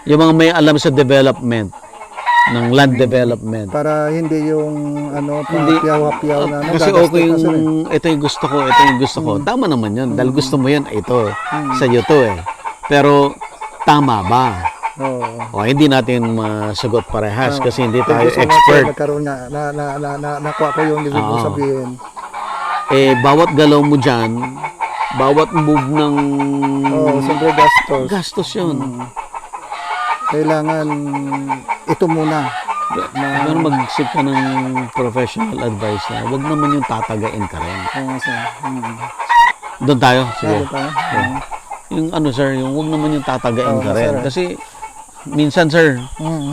Yung mga may alam sa development, ng land development. Para hindi yung ano, Hindi. papiyaw-piyaw na. ano, Kasi gagastos okay ka, sir, eh. ito yung gusto ko, ito yung gusto ko. Tama naman yun. Dahil gusto mo yan, ito. Sa'yo to eh. Pero, tama ba? Oo. O, hindi natin masagot parehas kasi hindi tayo Thank you so much, sir. expert. Nagkaroon nakuha ko yung ibig mo Oo. sabihin. Eh, bawat galaw mo dyan, bawat move ng Oo, siyempre gastos. gastos yun. Kailangan ito muna. Pero mag-seek ka ng professional advice na huwag naman yung tatagain ka rin. Oo, sir. Doon tayo. Sige. Lalo tayo. Yung ano sir, yung huwag naman yung tatagain Oo, ka rin. sir. Kasi minsan sir, Mm.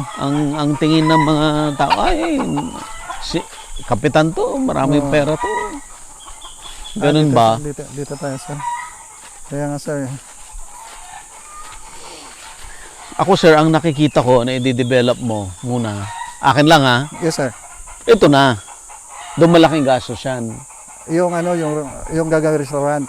ang tingin ng mga tao, ay, si kapitan to, maraming pera to. Ganun ba? Dito tayo, sir. Kaya nga, sir. Ako sir, ang nakikita ko na i-develop mo muna, akin lang ha, Yes, sir. ito na. Doon malaking gastos yan. Yung ano, yung gagawin restaurant.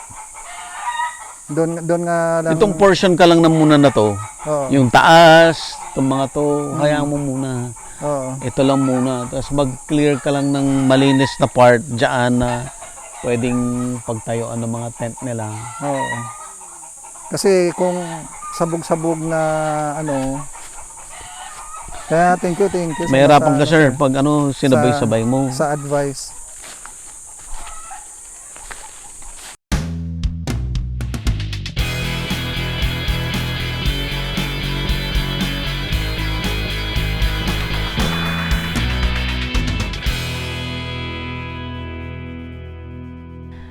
Doon nga lang. Itong portion ka lang na muna na to, Oo. yung taas, itong mga to, hayaan mo muna. Oo. Ito lang muna. Tapos mag-clear ka lang ng malinis na part dyan na pwedeng pagtayuan ng mga tent nila. Oo. Kasi kung sabog-sabog na ano, kaya thank you. Mahirapan ka sa- sir pag ano, sinabay-sabay mo. Sa advice.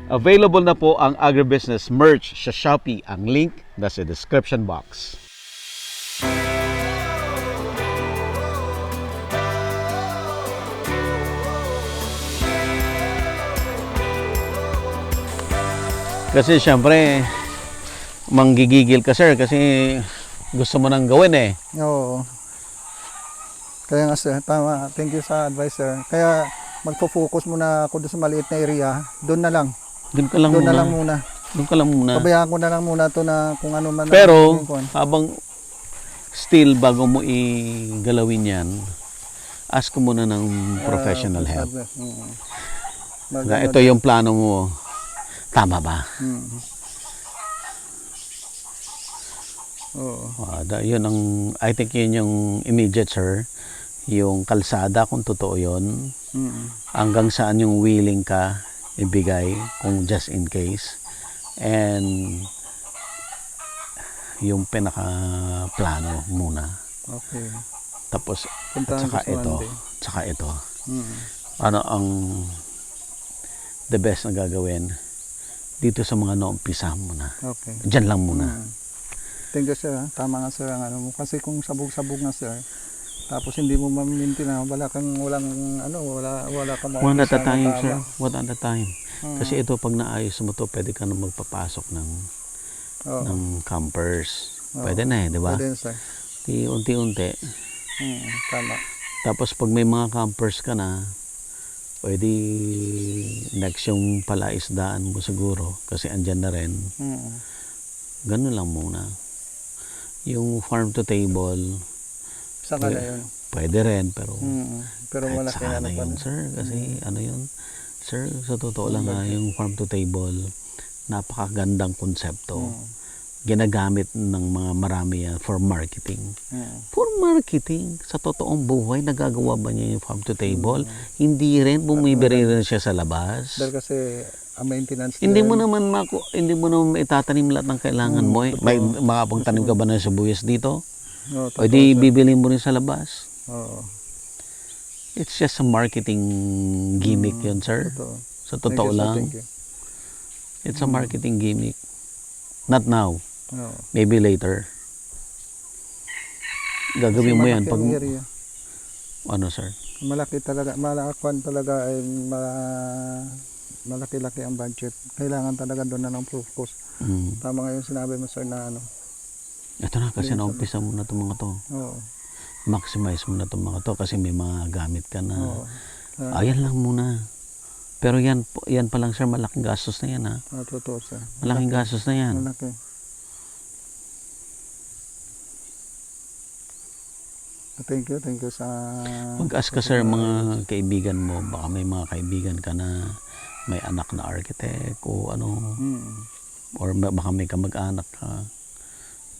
Available na po ang agribusiness merch sa Shopee. Ang link nasa description box. Kasi syempre, manggigigil ka sir kasi gusto mo nang gawin eh. Oo. Kaya nga, sir, tama. Thank you sa advice, sir. Kaya magpo-focus muna ako doon sa maliit na area. Doon na lang. Doon ka lang Doon muna. na lang muna. Doon ka lang muna. Pabayaan ko na lang muna to na kung ano man. Pero ang gagawin ko. habang still bago mo igalawin yan, ask ko muna ng professional help. Na ito yung plano mo. Tama ba? Oo. Yun ang, I think yun yung immediate sir. Yung kalsada kung totoo yun. Hanggang saan yung willing ka ibigay kung just in case. And yung pinaka-plano muna. Okay. Tapos, Puntahan tsaka ko sa ito. Monday. Tsaka ito. Ano ang the best na gagawin dito sa mga naumpisahan mo na. Okay. Diyan lang muna. Thank you, sir. Tama nga, sir, ang ano mo. Kasi kung sabog-sabog na, sir, tapos hindi mo ma-maintain na, wala kang One maumpisa at a na time, tama. sir. One at a time. Kasi ito, pag naayos mo to, pwede ka na magpapasok ng Oo. ng campers. Pwede na eh, di ba? Pwede, sir. Di unti-unti. Tama. Tapos pag may mga campers ka na, pwede next yung palaisdaan mo siguro kasi andyan na rin. Ganun lang muna. Yung farm to table, Saan ka na yun? pwede rin, pero Pero kahit malaki saka na na yun, pala. sir. Kasi ano yun, sir, sa totoo lang ha, yung farm to table, napakagandang konsepto. Ginagamit ng mga marami yan for marketing. For marketing, sa totoong buhay, nagagawa ba niya yung farm to table? Hindi rin, bumibili rin siya sa labas. Dahil kasi ang maintenance Hindi din, mo naman maitatanim lahat ng kailangan mo. May makapagtanim ka ba ng sibuyas dito? Oo, O di bibili mo rin sa labas. Oo. It's just a marketing gimmick yun, sir. Totoo. Sa totoo Thank you, sir. lang. Thank you. It's a marketing gimmick. Not now. Oo. Maybe later. Gagawin mo yan Malaki pag... ang area. Ano, sir? Malaki talaga, malakwan talaga ay malaki-laki ang budget. Kailangan talaga doon na ng focus. Tama nga yung sinabi mo, sir, na ano. Ito na, kasi naumpisa mo na itong mga to. Oo. Maximize mo na itong mga to kasi may mga gamit ka na. Oo. Ayan lang muna. Pero yan pa lang, sir, malaking gastos na yan, ha? Totoo, sir. Malaking gastos na yan. Malaki. Thank you sa... Mag-ask ka sir mga kaibigan mo, baka may mga kaibigan ka na may anak na architect o ano, or baka may kamag-anak ka.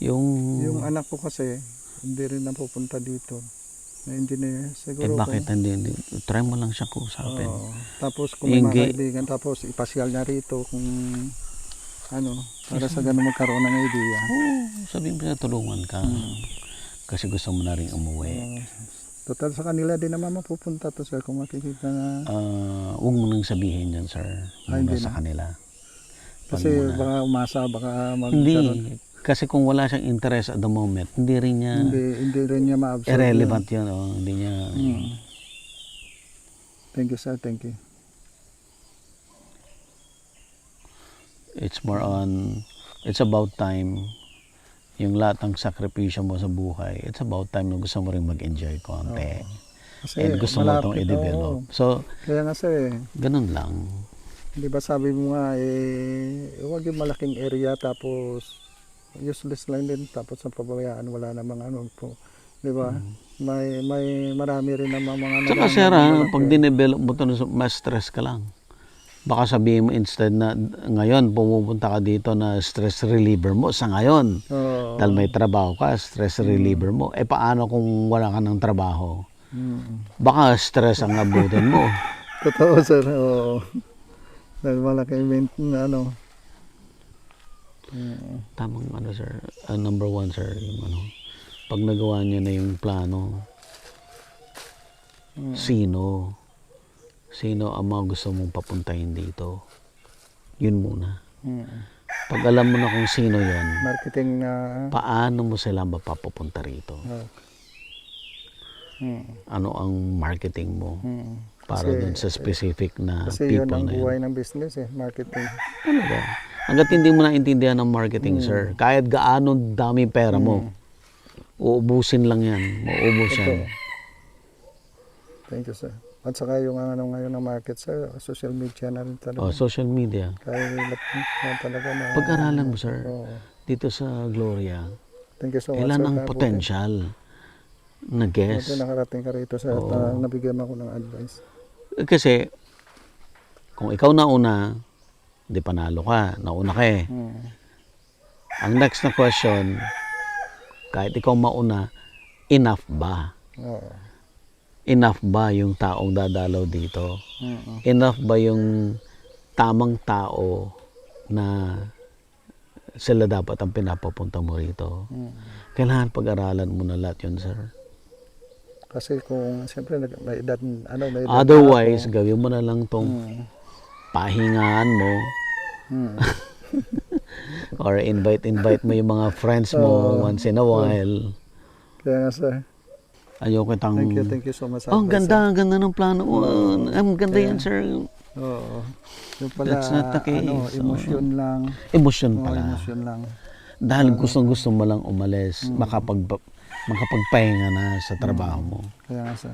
Yung anak ko kasi, hindi rin napupunta dito. Na engineer, siguro. Bakit hindi? Try mo lang siya kausapin. Tapos kung may mga kaibigan, tapos ipasyal niya rito kung ano, para sa ganun magkaroon ng idea. Sabihin mo siya, tulungan ka. Kasi gusto mo na rin umuwi. Total sa kanila din naman mapupunta to sir kung makikita na. Huwag mo nang sabihin yan sir. Muna sa kanila. Kasi baka umasa, baka Hindi. Kasi kung wala siyang interest at the moment, hindi rin niya ma-absorb. Irrelevant yun. Hindi niya. Thank you sir, thank you. It's more on, it's about time. Yung lahat ng sakripisyo mo sa buhay, it's about time na gusto mo rin mag-enjoy konti. And gusto mo itong i-develop. So, kaya nga sir, ganun lang. Di ba sabi mo nga, huwag yung malaking area tapos useless lang din tapos sa pabayaan wala namang ano po. Di ba? May marami rin namang mga Saka sir, pag dinevelop mo ito, mas stress ka lang. Baka sabihin mo instead na ngayon pumupunta ka dito na stress reliever mo sa ngayon. Dahil may trabaho ka, stress reliever mo. Paano kung wala ka ng trabaho? Baka stress ang abutin mo. Totoo sir, oo. Dahil malaki ano. Tamang ano sir, number one sir, yung ano, pag nagawa niyo na yung plano, sino ang mga gusto mong papuntahin dito? Yun muna. Pag alam mo na kung sino yun, marketing na... paano mo sila mapapapunta rito? Ano ang marketing mo? Para dun sa specific na kasi people yun ang na yun. buhay ng business marketing. Talaga. Hanggat hindi mo naintindihan ng marketing, sir, kahit gaano dami pera mo, uubusin lang yan. Mauubos yan. Thank you, sir. At saka yung ano ngayon ng market, sir, social media na rin talaga. Social media. Kaya talaga na... Pag-aralan mo, sir, dito sa Gloria, thank you so much, ilan sir, ang potential na guest. Nakarating ka rito, sir, at nabigyan ako ng advice. Kasi, kung ikaw nauna, di panalo ka, nauna ka eh. Ang next na question, kahit ikaw mauna, enough ba? Enough ba yung taong dadalaw dito? Enough ba yung tamang tao na sila dapat ang pinapapunta mo rito? Kailangan pag-aralan mo na lahat yun, sir. Kasi kung siyempre may edad, may edad otherwise, gawin mo na lang tong pahingaan mo. Or invite mo yung mga friends mo once in a while. Kaya nga, sir. Ayoko kitang... Thank you so much. Ang ganda ng plano. Ang ganda yan, sir. Oo. Yung pala, That's not the case. Emosyon lang. Emosyon pala. Emosyon lang. Dahil gusto mo lang umalis, makapagpahinga na sa trabaho mo. Kaya nga, sir.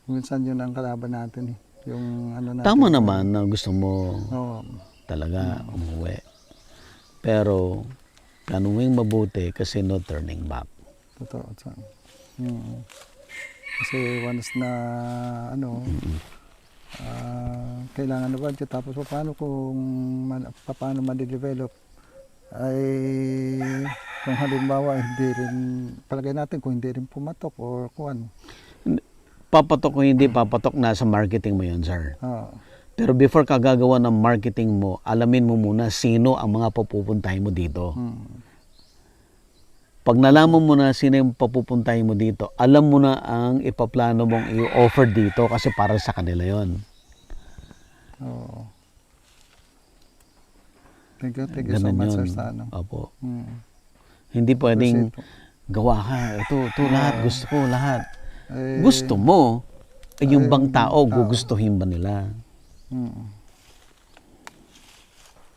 Minsan yun ang kalaban natin eh. Yung ano natin. Tama naman na gusto mo talaga umuwi. Pero, ganun mabuti kasi no turning back. Totoo, sir. Kasi once na kailangan na budget tapos paano paano ma-develop ay kung halimbawa hindi rin palagay natin kung hindi rin pumatok or kuan papatok o hindi papatok nasa marketing mo yun, sir. Pero before ka gagawa ng marketing mo, alamin mo muna sino ang mga papupuntahin mo dito. Pag nalaman mo na sino yung papupuntahin mo dito, alam mo na ang ipaplano mong i-offer dito kasi para sa kanila yon. Thank you so much, sir, sa ano. Opo. Hindi pwedeng gawa ka. Ito lahat. Gusto ko lahat. Gusto mo. Yung bang tao, gugustuhin ba nila?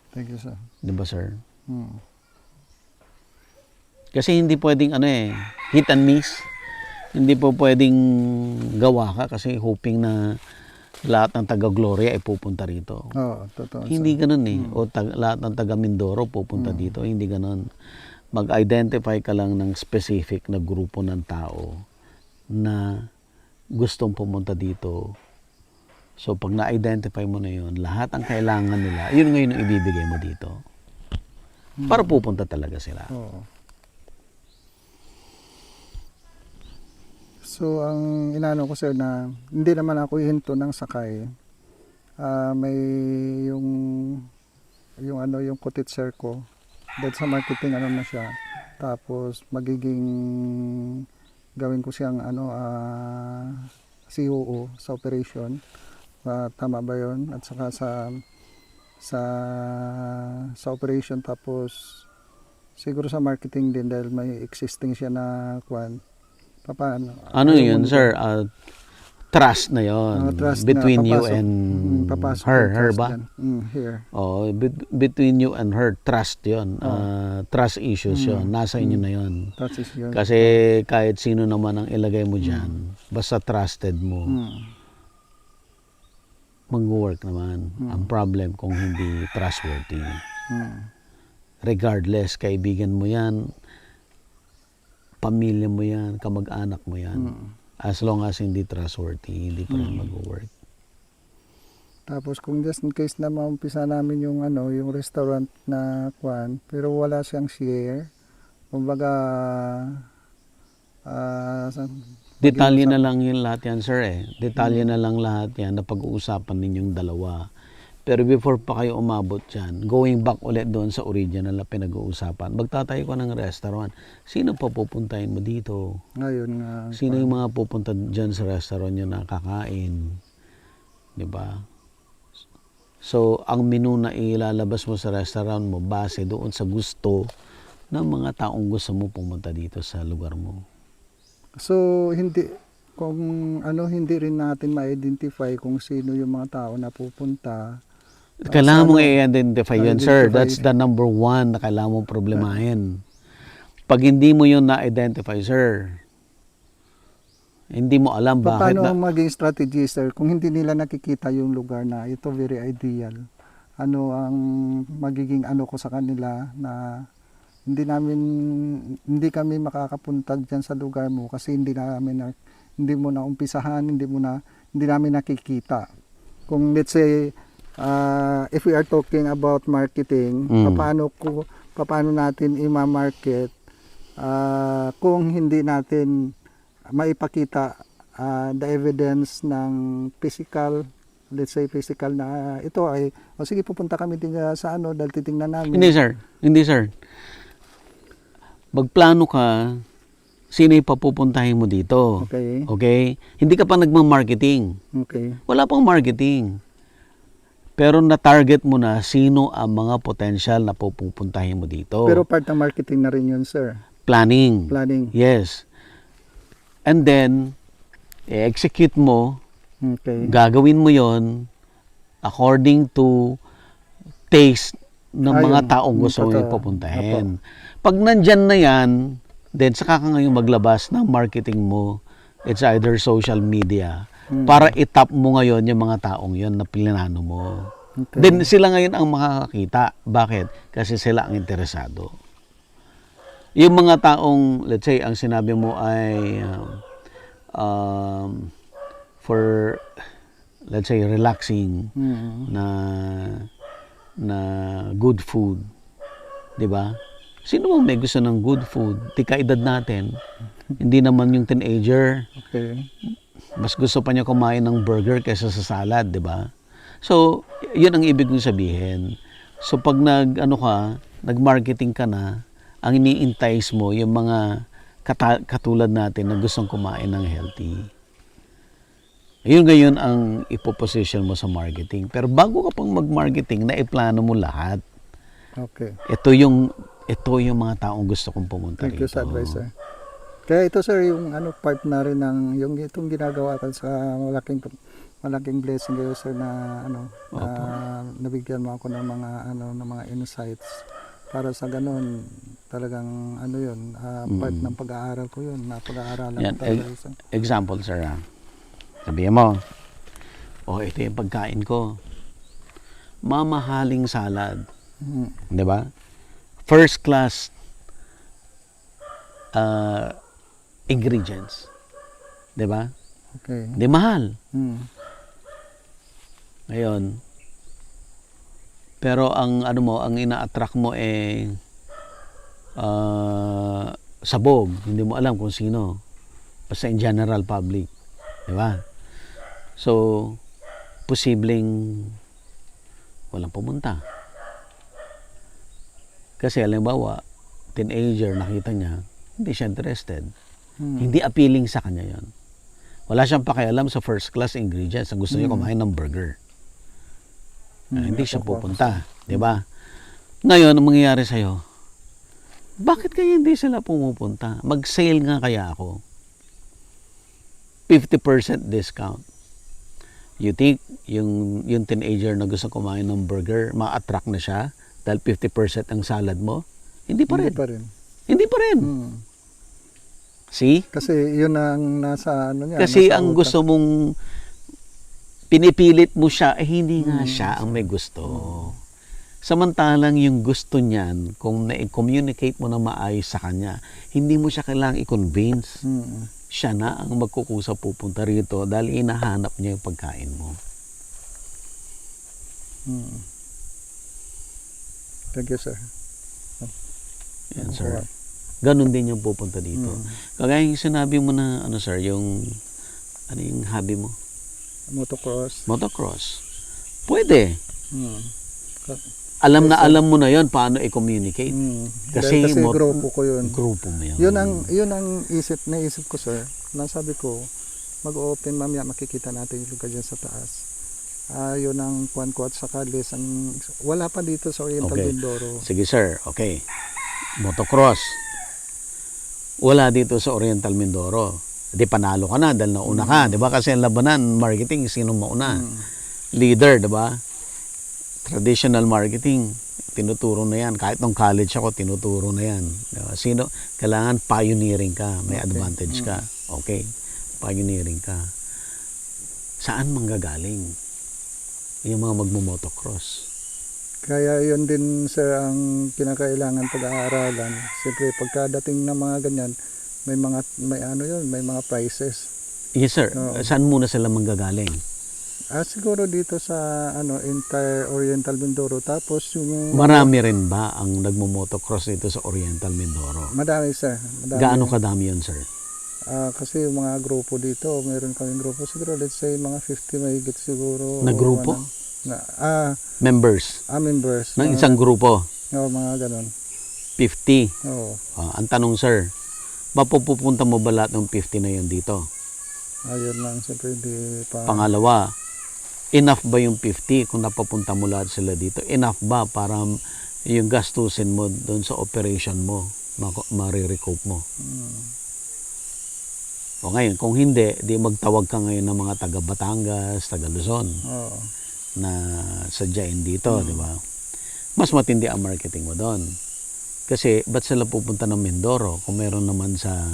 Thank you, sir. Diba, sir? Kasi hindi pwedeng hit and miss. Hindi po pwedeng gawa ka kasi hoping na lahat ng taga Gloria ay pupunta rito. Totoo. Hindi ganoon O lahat ng taga Mindoro pupunta dito. Hindi ganoon. Mag-identify ka lang ng specific na grupo ng tao na gustong pumunta dito. So, pag na-identify mo na yun, lahat ang kailangan nila, yun ngayon ang ibibigay mo dito. Para pupunta talaga sila. Oo. So, ang inano ko sir na hindi naman ako hinto ng sakay. May yung kotitser ko. Dahil sa marketing na siya. Tapos magiging gawin ko siyang COO sa operation. Tama ba 'yon? At saka sa operation, tapos siguro sa marketing din dahil may existing siya na paano Ano yun, sir? Trust na yon trust between na, you and her ba? Here. Oh, between you and her, trust yon. Trust issues yon. Nasa inyo na yon. Trust is yun. Kasi kahit sino naman ang ilagay mo dyan, basta trusted mo, mag-work naman. Ang problem kung hindi trustworthy. Regardless, kaibigan mo yan, pamilya mo yan, kamag-anak mo yan. As long as hindi trustworthy, hindi pa rin mag-work. Tapos kung just in case na maumpisa namin yung yung restaurant na pero wala siyang share, kumbaga Detalye na lang yun lahat yan, sir. Detalye na lang lahat yan na pag-uusapan ninyong dalawa. Pero before pa kayo umabot dyan, going back ulit doon sa original na pinag-uusapan, magtatayo ka ng restaurant. Sino pa pupuntahin mo dito? Ngayon nga. Sino yung mga pupunta dyan sa restaurant nyo na kakain? Diba? So, ang menu na ilalabas mo sa restaurant mo, base doon sa gusto ng mga taong gusto mo pumunta dito sa lugar mo. So, hindi rin natin ma-identify kung sino yung mga tao na pupunta. Kailangan mong i-identify yun, sir. That's the number one na kailangan mong problemahin. Pag hindi mo yun na-identify, sir, hindi mo alam bakit Paano maging strategy, sir, kung hindi nila nakikita yung lugar na ito very ideal? Ano ang magiging ko sa kanila na hindi kami makakapunta diyan sa lugar mo kasi hindi mo na umpisahan, hindi namin nakikita. Kung let's say if we are talking about marketing, paano natin i-market kung hindi natin maipakita the evidence ng physical, let's say physical na ito ay sige pupunta kami din sa dahil titingnan namin. Hindi sir. Magplano ka, sino yung papupuntahin mo dito. Okay? Hindi ka pa nagmang-marketing. Okay. Wala pang marketing. Pero na-target mo na sino ang mga potential na pupuntahin mo dito. Pero part ng marketing na rin yun, sir. Planning. Yes. And then, i-execute mo, gagawin mo yon according to taste ng mga taong gusto mo pupuntahin. Pag nandyan na yan, then saka ka ngayon maglabas ng marketing mo. It's either social media para itap mo ngayon yung mga taong yon na plinano mo. Then sila ngayon ang makakakita. Bakit? Kasi sila ang interesado. Yung mga taong, let's say, ang sinabi mo ay for, let's say, relaxing na good food. 'Di ba? Sino bang may gusto ng good food? Tika-edad natin. Hindi naman yung teenager. Okay. Mas gusto pa niya kumain ng burger kaysa sa salad, 'di ba? So, 'yun ang ibig kong sabihin. So, pag nag-marketing ka na, ang ini-entice mo yung mga katulad natin na gustong kumain ng healthy. Ayun ngayon ang ipoposition mo sa marketing. Pero bago ka pang mag-marketing, naiplano mo lahat. Okay. Ito yung mga taong gusto kong pumunta rito. Thank you sa advice, sir. Kaya ito, sir, yung part na rin ng itong ginagawa ka sa malaking blessing kayo, sir, na nabigyan mo ako ng mga insights para sa ganun talagang part ng pag-aaral ko yun, na pag-aaralan ko talaga, sir. Example, sir, sabihin mo, ito yung pagkain ko, mamahaling salad, di ba? First class ingredients. 'Di ba? Okay. Hindi mahal. Ngayon, pero ang ano mo, ang ina-attract mo sabog, hindi mo alam kung sino. Basta in general public, 'di ba? So, posibleng walang pumunta. Kasi halimbawa, teenager nakita niya, hindi siya interested. Hindi appealing sa kanya 'yon. Wala siyang pakialam sa first class ingredients. Ang gusto niya kumain ng burger. Hindi siya pupunta, 'di ba? Ngayon, ang mangyayari sa'yo, bakit kaya hindi sila pumupunta? Mag-sale nga kaya ako. 50% discount. You think yung teenager na gusto kumain ng burger, ma-attract na siya dahil 50% ang salad mo? Hindi pa rin. Hindi pa rin. Hindi pa rin. See? Kasi yun ang nasa ano niya. Kasi nasa ang utak. gusto mong pinipilit mo siya, hindi nga siya ang may gusto. Samantalang yung gusto niyan, kung na-communicate mo na maayos sa kanya, hindi mo siya kailangang i-convince. Siya na ang magkukusa pupunta rito dahil inahanap niya yung pagkain mo. Thank you, sir. Yan, sir. Ganon din yung pupunta dito. Kagaya yung sinabi mo na, ano sir, yung hobby mo? Motocross. Motocross. Pwede. Ka- Alam mo na yon paano i-communicate. Kasi grupo ko yun. Grupo mo yan. Yun ang naisip ko, sir. Nasabi ko, mag-open mamaya, makikita natin yung lugar dyan sa taas. Yun ang kuwan ko at saka wala pa dito sa Oriental Mindoro. Sige sir, okay. Motocross. Wala dito sa Oriental Mindoro. Di panalo ka na dahil nauna ka. Di ba? Kasi ang labanan, marketing, sino mauna? Leader, di ba? Traditional marketing, tinuturo na yan. Kahit nung college ako, tinuturo na yan. Diba? Kailangan pioneering ka. May advantage ka. Okay. Pioneering ka. Saan manggagaling? Yung mga magmumotocross. Kaya yun din, sir, ang kinakailangan pag-aaralan. Siyempre, pagkadating ng mga ganyan, may mga prizes. Yes, sir. Saan muna sila manggagaling? Siguro dito sa entire Oriental Mindoro. Tapos yung Marami rin ba ang nagmo-motocross dito sa Oriental Mindoro? madami, sir. Madami. Gaano kadami yun, sir? Kasi yung mga grupo dito, meron kaming grupo siguro, let's say mga 50 mahigit siguro. Na grupo? Members. Members? Ng isang grupo? Oo, mga ganon. 50? Oo. Ang tanong, sir, mapupunta mo ba lahat ng 50 na yun dito? Ayun lang, siyempre hindi pa. Pangalawa, enough ba yung 50 kung napapunta mo lahat sila dito? Enough ba para yung gastusin mo doon sa operation mo, marirecoup mo? O ngayon, kung hindi, di magtawag ka ngayon ng mga taga Batangas, taga Luzon na sadyain dito, di ba? Mas matindi ang marketing mo doon. Kasi, ba't sila pupunta ng Mindoro kung meron naman sa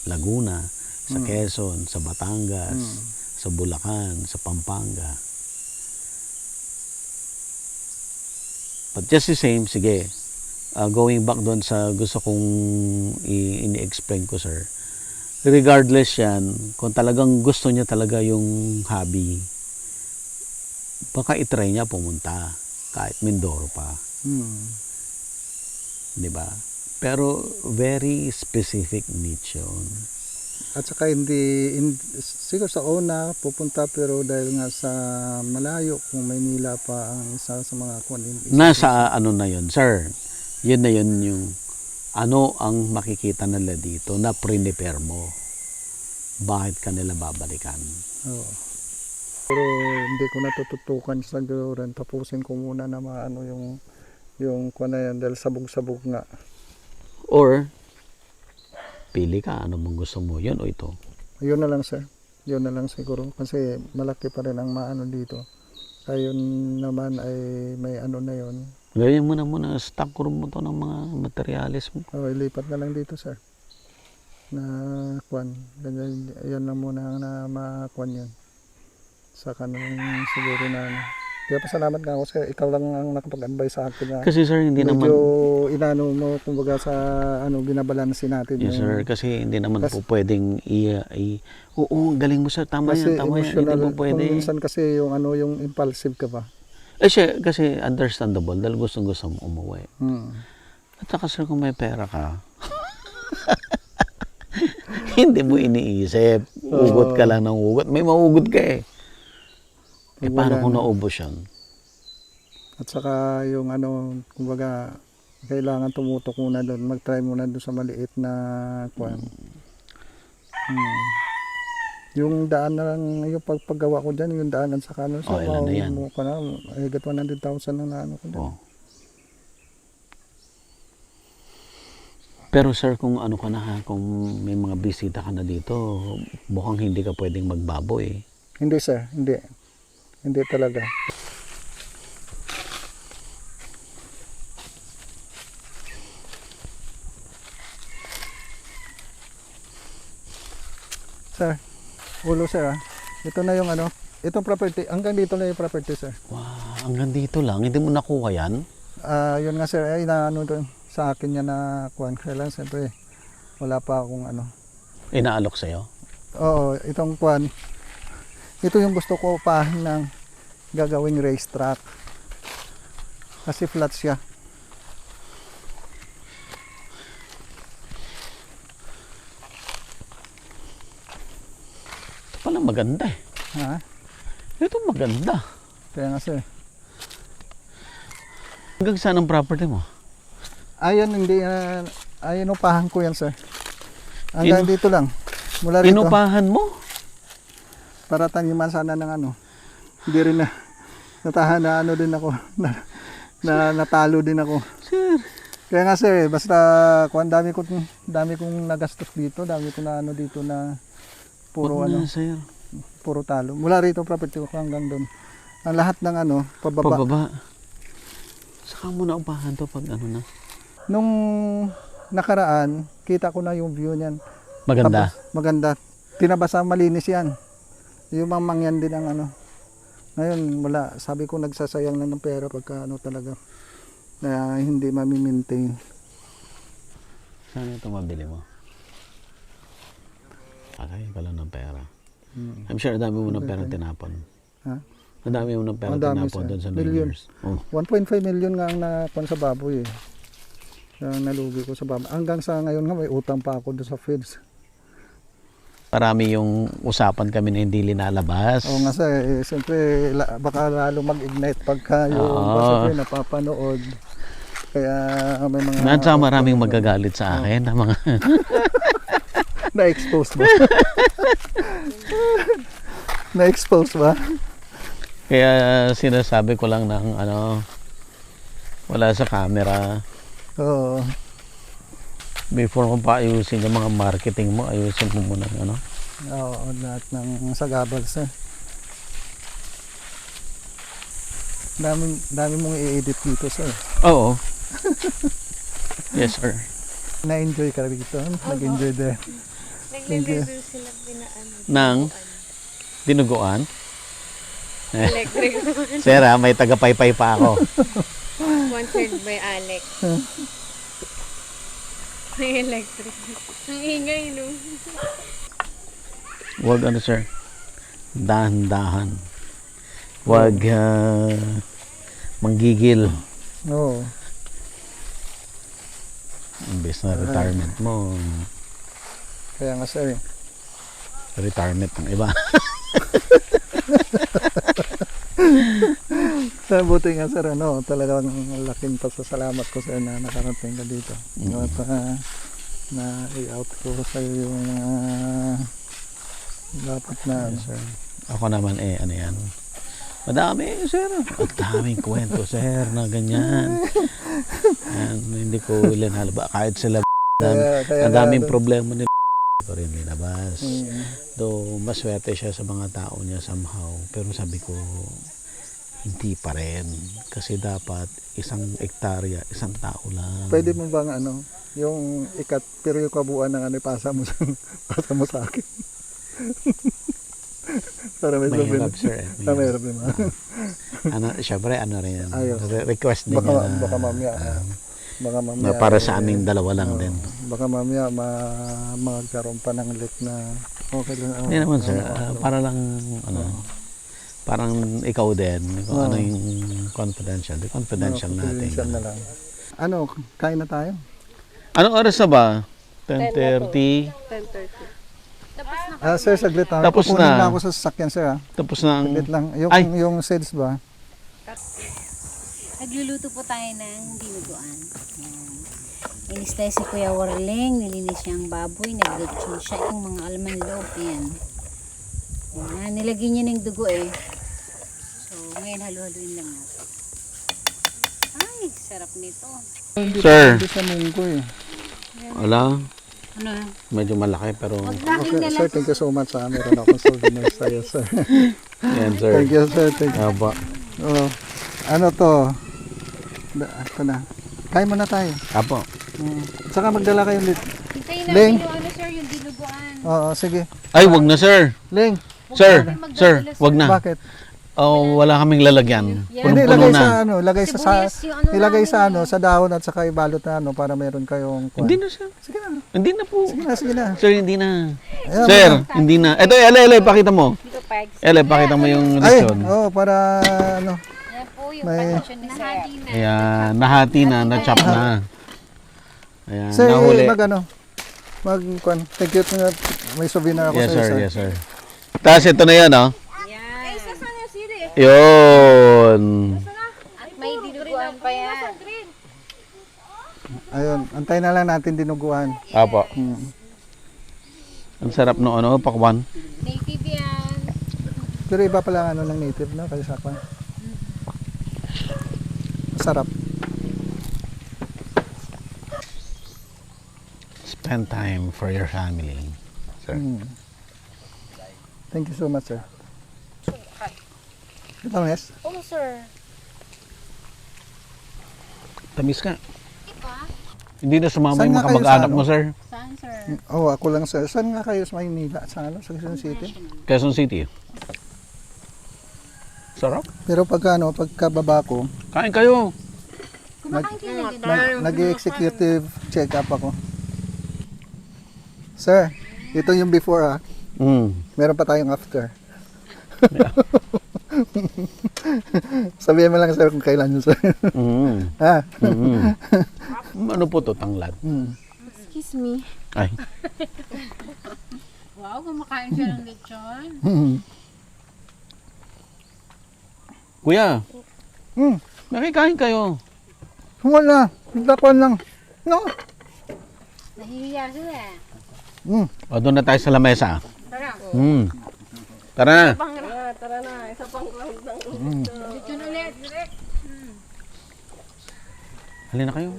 Laguna, sa Quezon, sa Batangas, sa Bulacan, sa Pampanga. But just the same, sige, going back doon sa gusto kong ini-explain ko, sir, regardless yan, kung talagang gusto niya talaga yung hobby, baka itry niya pumunta, kahit Mindoro pa. Di ba? Pero very specific niche yun. At saka hindi siguro sa una pupunta, pero dahil nga sa malayo, kung Maynila pa ang isa sa mga nasa ano na yun, sir. Yun na yun yung ano ang makikita nila dito na prepare mo. Bakit ka nila babalikan? Oo. Pero hindi ko natututukan sa gawin. Tapusin ko muna na maano yung kuwan na yan dahil sabog-sabog nga. Or pili ka, ano mong gusto mo, yun o ito? Yun na lang, sir. Yun na lang siguro. Kasi malaki pa rin ang maano dito. Ayun naman ay may ano na yun. Gawin mo na muna, stock room mo to ng mga materialis mo. Ilipat na lang dito, sir. Na kwan. Yan lang muna na makuan yun. Sa kanong siguro na Kaya pasalamat nga ako sir, ikaw lang ang nakapag-advise sa akin na Kasi sir, hindi naman... medyo inano mo, kumbaga sa binabalansin natin. Yes yung- sir, kasi hindi naman Kasi- po pwedeng oo, galing mo sir, tama Kasi yan, hindi emotional, po pwede. kung minsan kasi yung yung impulsive ka ba. Siya, kasi understandable dahil gustong-gusto mo umuwi. At saka sir, kung may pera ka, hindi mo iniisip. Ugot ka lang ng ugot. May maugot ka eh. Paano kung naubos yan? At saka yung kumbaga, kailangan tumutok muna doon, mag-try muna doon sa maliit na kwan. Yung daan na lang, yung paggawa ko dyan, yung daanan sa kanon, sa ilan na yan? mo ka na, higit 100,000 na naano ko dyan. Oh. Pero sir, kung ano ka na ha, kung may mga bisita ka na dito, mukhang hindi ka pwedeng magbaboy. Hindi sir, hindi. Hindi talaga. Sir, ulo sir ah. Ito na yung itong property, hanggang dito na yung property sir. Wow, hanggang dito lang. Hindi mo nakuha yan? Yun nga sir, ay doon sa akin niya na kuhan. Kailan siyempre, wala pa akong Inaalok sa'yo? Oo, itong kuhan. Ito yung gusto ko pahin ng gagawing racetrack. Kasi flat siya. Ito pala maganda eh. Ha? Ito maganda. Kaya nga sir. Hanggang saan ang property mo? Ayun, hindi, inupahan ko yan sir. Hanggang dito lang. Mula rito. Inupahan mo? Para taniman sana ng Hindi rin natahan na din ako. Natalo din ako. Sir. Kaya nga sir, basta kuan dami kong nagastos dito, dami ko na dito na puro Wag na, sir. puro talo. Mula rito property ko hanggang doon. Ang lahat ng pababa. Pababa. Saka mo na upahan to pag na. Nung nakaraan, kita ko na yung view niyan. Maganda. Tapos, maganda. Tinabasa malinis yan. Yung mangyan din ang Ngayon, wala. Sabi ko nagsasayang na ng pera pagka talaga. Na hindi mamimaintain. Saan ito mabili mo? Akay ka lang ng pera. I'm sure dami mo ng pera tinapon. Ha? Ang dami mo ng pera Ang dami, tinapon sir. doon sa Millions. Oh. 1.5 million nga ang nakuha sa baboy eh. Ang nalugi ko sa baboy. Hanggang sa ngayon nga may utang pa ako doon sa feeds. Marami yung usapan kami na hindi linalabas. Oo nga sir, siyempre baka lalo mag-ignite pagka yung siyempre napapanood. Kaya may mga... Nansa maraming magagalit sa akin na mga... Na-expose ba? Na-expose ba? Kaya sinasabi ko lang ng wala sa camera. Oo. Before mo pa ayusin yung mga marketing mo, ayusin mo muna Oo, lahat ng sagabal sir. Dami mong i-edit dito sir. Oo. Yes, sir. Na-enjoy ka dito? Nag-enjoy din. Nagle-level sila Nang dinuguan? electric. Sir, may taga-paypay pa ako. Sponsored by Alex. May electric. Ang ingay, no? Huwag sir. Dahan-dahan. Huwag manggigil. Oo. Imbes na retirement mo, Kaya nga sir. retirement ng iba. Buti nga sir, talagang laking pasasalamat ko sir na nakarating ka dito. At na i-out ko sa yung dapat na Sir. Ako naman yan. Madami, sir. Ang daming kwento, sir, na ganyan. Hindi ko linalaba. Kahit sila ang daming problema ni ko rin linabas. Though maswerte siya sa mga tao niya somehow. Pero sabi ko, hindi pa rin. Kasi dapat isang hektarya, isang tao lang. pwede mo bang yung pero yung kabuuan ng ipasa mo sa akin. Para may Mahirap, sir. Mahirap naman. Syempre, rin. Ayos. Request din Baka, niya na, baka mamaya, baka na mamaya, para sa aming dalawa lang din. baka mamaya magkaroon pa ng leak na okay lang. Hindi naman, sir. Para lang, parang ikaw din. Kung ano yung confidential. The confidential natin. Confidential na lang. Ano, kain na tayo? Anong oras na ba? 10:30. 10:30. Sir, saglit ha. Tapos Kukunin na. ako sa sasakyan, sir ha. Tapos na ang... Saglit lang. Ay! Yung sales ba? Nagluluto po tayo ng dinuguan. Yan. Inis tayo si Kuya Warling, nilinis niya ang baboy, naglutson siya itong mga alaman loob. Yan. Yan. Nilagyan niya ng dugo eh. So, ngayon halu-haluin lang natin. Ay, sarap nito. Sir. Hindi sa munggo eh. Wala. Ano? Medyo malaki pero... Magdahil na Okay, lang. sir, thank you so much ha. Meron akong souvenirs sa'yo, sir. Yan, sir. Thank you, sir. Thank you. Aba. Oh, ano to? Ito na. Kain muna tayo. Apo. Saka magdala kayo ulit. Hintayin Ling. natin yung ano sir, yung dinuguan. Oo, sige. Ay, wag na, sir. Ling, Sir, wag na. bakit? Oh, wala kaming lalagyan. Hindi, Punong-puno lagay sa na. ano, lagay sa, Sibuyas, yung ano ilagay namin sa ano, sa dahon at saka ibalot na ano para meron kayong Hindi na, sir. Sige na. Hindi na po. Sige na, sige na. Sir, hindi na. Ayan, Sir, hindi na. Ito, Ele, pakita mo. Dito, Pags. Ele, pakita mo yung Ay, lechon. para ano. Yan po yung May- pansyon ni Sir. Ayan, nahati na, na-chop na. Ayan, Sir, nahuli. thank you. May souvenir ako Yes, sa'yo, sir, yes, sir. Tapos ito na yan, oh. Yan. Ay, saan yung sili? Yun. At may dinuguan pa yan. Ayun, antayin na lang natin dinuguan. Apo. Hmm. Ang sarap no, ano, pakwan. Native yan. Pero iba pala ang ano ng native, no? Kasi sakwan. Sarap. Spend time for your family. Sir. Thank you so much, sir. Ito, Nes? Oh, sir. Tamis ka. Iba? Hindi na sumama Saan yung nga mga kayo sa kamag-anak ano? mo, sir. Saan sir? Oh, ako lang, sir. Saan nga kayo sa Maynila? Sa ano? Sa Quezon City? Quezon City. Sarap. Pero pagkababa ko, Kain kayo. Kumakain kayo na nag-executive check-up ako. Sir, ito yung before ah. Mm. Meron pa tayong after. Sabihin mo lang sir kung kailan yun sir. Mm. Ha? Mm. Ano po to, tanglad? Excuse me. Ay. Wow, kumakain siya ng lechon. Kuya, Hmm. nakikain kayo. Wala. Nagtakuan lang. No. Nahihiya sila. O, doon na tayo sa lamesa. Tara. Mm. Tara na. Tara na. Isa pang round ng Lechon ulit. Direct. Halina kayo.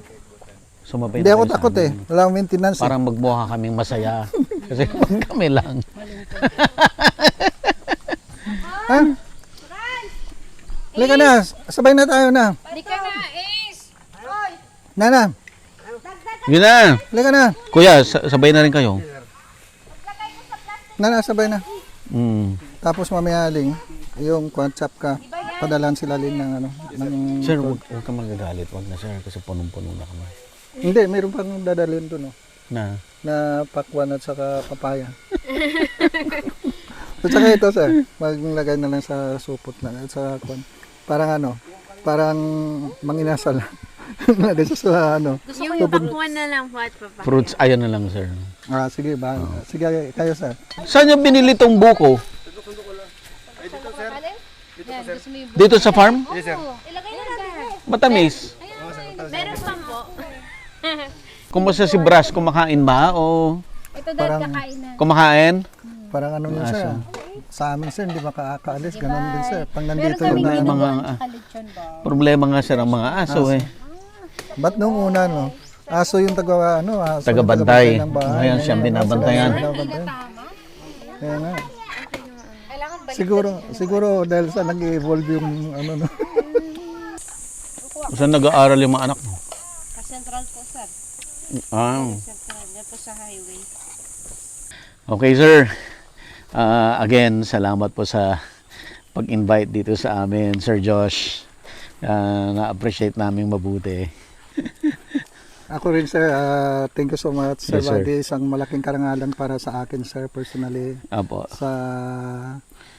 Sumabay Hindi na ako kayo sa takot eh. amin. Wala akong maintenance eh. Parang magbuha kaming masaya. Kasi kami lang. Ha? Halika na. Sabay na tayo na. Hindi ka na, Ace. Nana. Yun na. Halika na. Kuya, sabay na rin kayo. Nana, sabay na. Mm. Tapos mamaya Ling, yung WhatsApp ka, padalan sila Ling ng ano. Ng, Sir, huwag ka magagalit. Huwag na, sir. Kasi punong-puno na kami. Hindi, mayroon pang dadalhin doon oh. Na. Na pakwan at saka papaya. At saka ito sir, maglagay na lang sa supot na sa kwan. Parang ano, parang manginasal. Lagay sa ano. Yung pakwan na lang po at papa. Fruits, ayan na lang, sir. Sige ba? Sige kayo sir. Saan niyo binili tong buko? Yan, gusto mo yung Dito sa farm? ilagay na natin. Matamis. Meron pa po. Kumusta si Brass? Kumakain ba? O Ito dahil kakain na. kumakain? Parang ano yun sir. Sa amin sir, hindi makakaalis. Ganun din sir. Pag Meron nandito kami yung mga- dinuguan mga- tsaka lechon ba? Problema nga, sir, ang mga aso eh. Ba't nung una no? Aso yung taga ano, aso yung Tagabantay. ng bahay. Ngayon siyang binabantayan. Binabantayan. Tama. Kaya nga. Kailangan balik. Siguro dahil sa nag-evolve yung ano no. Saan nag-aaral yung mga anak mo? Sa Central po, sir. Ah. Central. Diyan po sa highway. Okay, sir. Again, salamat po sa pag-invite dito sa amin, Sir Josh. Na-appreciate namin mabuti. Ako rin sir, thank you so much Sir Yes, sir. Buddy. Isang malaking karangalan para sa akin sir personally Apo. sa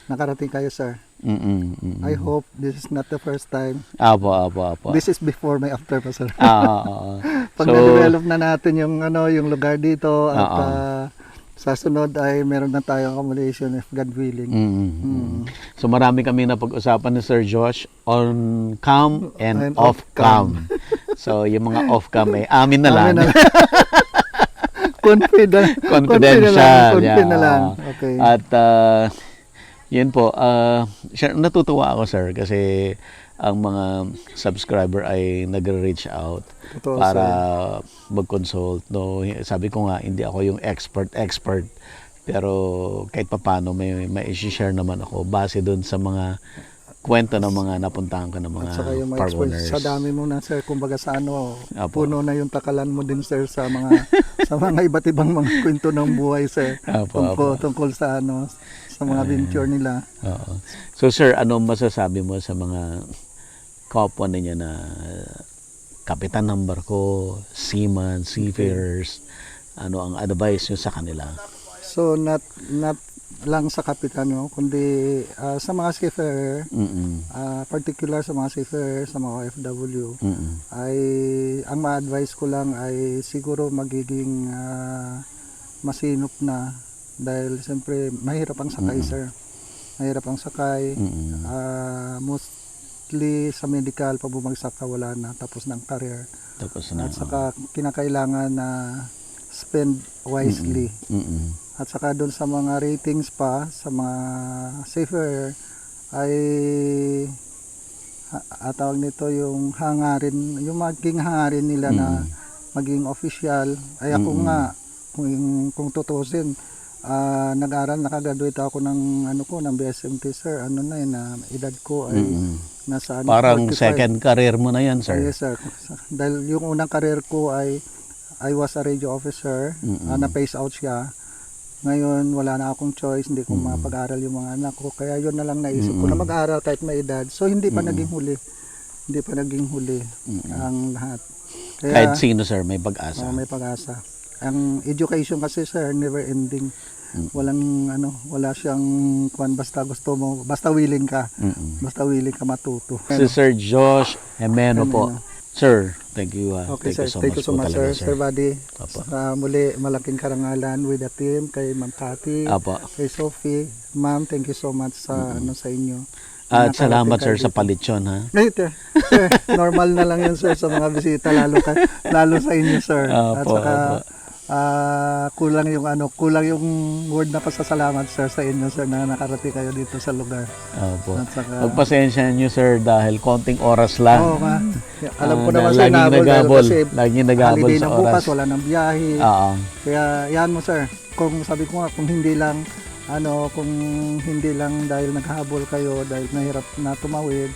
nakarating kayo sir. Mm. I hope this is not the first time. Apo. This is before my after pa sir. Oo. Pag So, na-develop na natin yung yung lugar dito at Oo. sa sunod ay meron na tayong accommodation if God willing. So marami kami na pag-usapan ni Sir Josh on cam and And off off-cam. cam. So yung mga off cam ay amin na lang. Amin na lang. Confidential. Confident na Yeah. lang. Okay. At yun po, natutuwa ako sir kasi ang mga subscriber ay nagre-reach out Totoo, para sir. mag-consult. No, sabi ko nga hindi ako yung expert pero kahit papaano may i-share naman ako base doon sa mga kwento ng mga napuntahan ko ng mga At saka yung mga park experience owners. sa dami mo na sir, kumbaga sa Apo. puno na yung takalan mo din sir sa mga sa mga iba't ibang mga kwento ng buhay sir. Apo. Tungkol sa sa mga venture nila. Oo. So sir, ano masasabi mo sa mga kapwa ninyo na kapitan ng barko, seaman, seafarers, ano ang advice nyo sa kanila? So not lang sa kapitan kundi sa mga seafarer, particular sa mga seafarer, sa mga OFW, ay ang ma-advise ko lang ay siguro magiging masinop na dahil siyempre mahirap ang sakay sir. Mahirap ang sakay. Mostly sa medical pag bumagsak ka wala na tapos ng career. Tapos na. At saka kinakailangan na spend wisely. At saka doon sa mga ratings pa sa mga seafarer ay tawag nito yung hangarin, yung maging hangarin nila na maging official. Ay ako nga kung tutusin, nag-aral, nakagraduate ako ng ng BSMT sir. Na edad ko ay nasa Parang 45. second career mo na yan, sir. Yes sir. Dahil yung unang career ko ay I was a radio officer, na-phase out siya. Ngayon, wala na akong choice, hindi ko mapag-aral yung mga anak ko. Kaya yun na lang naisip ko na mag-aral kahit may edad. So, hindi pa naging huli. Hindi pa naging huli ang lahat. Kaya, Kahit sino, sir, may pag-asa. may pag-asa. Ang education kasi, sir, never ending. Walang, wala siyang basta gusto mo, basta willing ka. Basta willing ka matuto. Si Sir Josh Hemeno po. Sir, thank you. Okay, sir. Thank you so much, po talaga, sir. Sir Buddy. Apo. Muli, malaking karangalan with the team, kay Ma'am Tati, Apo. kay Sophie. Ma'am, thank you so much sa sa inyo. At salamat, Nakarating sir, kayo sa dito. palitsyon, ha? Sir, normal na lang yun, sir, sa mga bisita, lalo sa inyo, sir. At Apo, saka, apo. kulang yung word na pasasalamat, sir, sa inyo, sir, na nakarating kayo dito sa lugar. Opo. At saka, Magpasensya nyo, sir, dahil konting oras lang. oo nga. Alam ko na naman, sir, laging nabol, dahil nagabol. kasi Laging nagabol holiday sa na bukas, oras. wala nang biyahe. Oo. Kaya yan mo sir, kung sabi ko nga kung hindi lang dahil naghahabol kayo dahil nahirap na tumawid,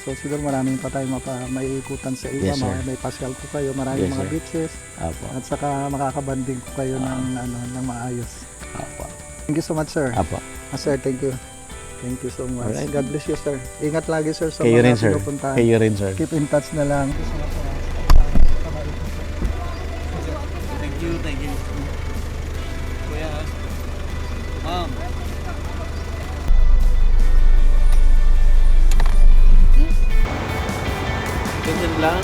so siguro maraming pa tayo maiikutan sa iba, Yes, sir. may pasyal ko kayo, maraming Yes, mga sir. beaches Opo. at saka makakabanding ko kayo ng maayos. Opo. Thank you so much sir. Opo. Sir, thank you. Thank you so much. Alright. God bless you sir. Ingat lagi sir sa Kayo mga rin, sir. pinupuntahan. Kayo rin, sir. Keep in touch na lang. Thank you. Kuya, ma'am. Ganyan lang.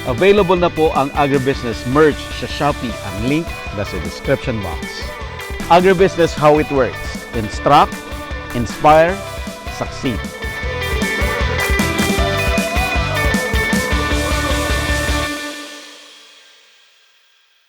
Available na po ang Agribusiness merch sa Shopee. Ang link nasa description box. Agribusiness, how it works. Instruct, inspire, succeed.